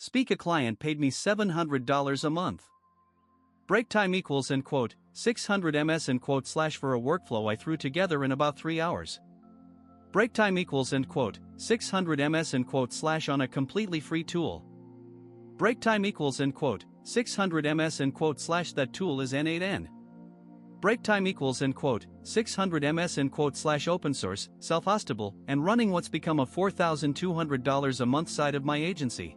Speak a client paid me $700 a month. Break time equals end quote, 600 ms end quote slash for a workflow I threw together in about 3 hours. Break time equals end quote, 600 ms end quote slash on a completely free tool. Break time equals end quote, 600 ms end quote slash that tool is n8n. Break time equals end quote, 600 ms end quote slash open source, self-hostable, and running what's become a $4,200 a month side of my agency.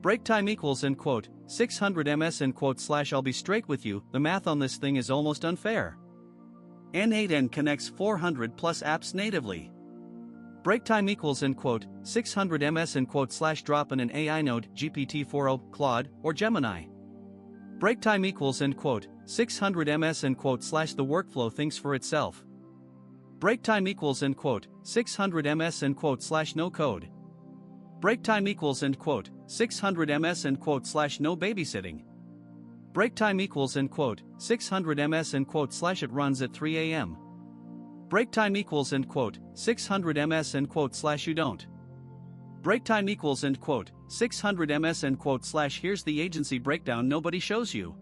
Break time equals end quote, 600 ms end quote slash I'll be straight with you, the math on this thing is almost unfair. n8n connects 400 plus apps natively. Break time equals end quote, 600 ms end quote slash drop in an AI node, GPT-4o, Claude, or Gemini. Break time equals end quote, 600 ms end quote slash the workflow thinks for itself. Break time equals end quote, 600 ms end quote slash no code. Break time equals end quote, 600 ms end quote slash no babysitting. Break time equals end quote, 600 ms end quote slash it runs at 3 a.m. Break time equals end quote, 600 ms end quote slash you don't. Break time equals end quote, 600 ms end quote slash here's the agency breakdown nobody shows you.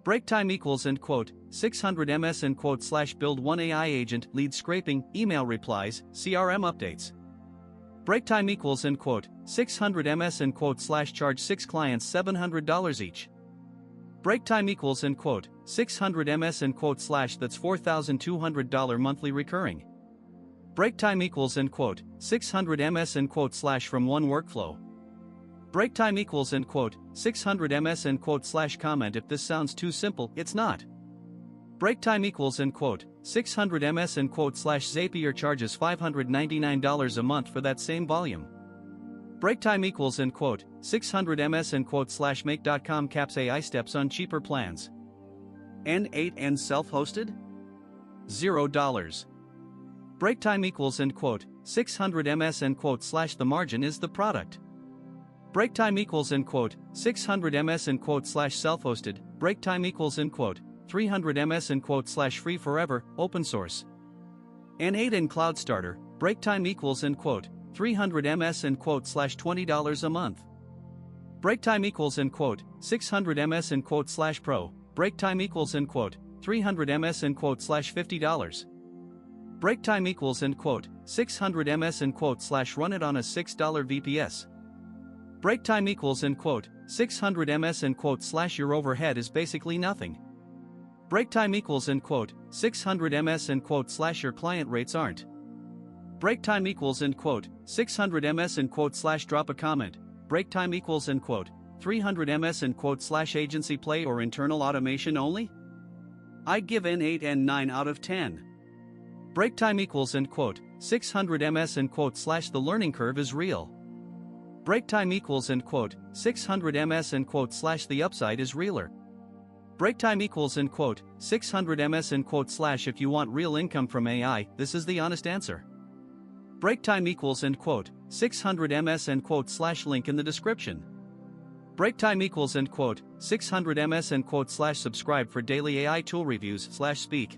Break time equals end quote, 600 ms end quote slash build one AI agent, lead scraping, email replies, CRM updates. Break time equals end quote, 600 ms end quote slash charge 6 clients $700 each. Break time equals end quote, 600 ms end quote slash that's $4,200 monthly recurring. Break time equals end quote, 600 ms end quote slash from one workflow. Break time equals end quote, 600 ms end quote slash comment if this sounds too simple, it's not. Break time equals end quote, 600 ms end quote slash Zapier charges $599 a month for that same volume. Break time equals end quote, 600 ms end quote slash make.com caps AI steps on cheaper plans. n8n self-hosted? $0. Break time equals end quote, 600 ms end quote slash the margin is the product. Break time equals end quote, 600 ms end quote slash self-hosted. Break time equals end quote, 300 ms end quote slash free forever, open source. n8n cloud starter. Break time equals end quote, 300 ms end quote slash $20 a month. Break time equals end quote, 600 ms end quote slash pro. Break time equals end quote, 300 ms end quote slash $50. Break time equals end quote, 600 ms end quote slash run it on a $6 VPS. Break time equals end quote, 600 ms end quote slash your overhead is basically nothing. Break time equals end quote, 600 ms end quote slash your client rates aren't. Break time equals end quote, 600 ms end quote slash drop a comment. Break time equals end quote, 300 ms end quote slash agency play or internal automation only? I give n8n 9 out of 10. Break time equals end quote, 600 ms end quote slash the learning curve is real. Break time equals end quote, 600 ms end quote slash the upside is realer. Break time equals end quote, 600 ms end quote slash if you want real income from AI, this is the honest answer. Break time equals end quote, 600 ms end quote slash link in the description. Break time equals end quote, 600 ms end quote slash subscribe for daily AI tool reviews /speak.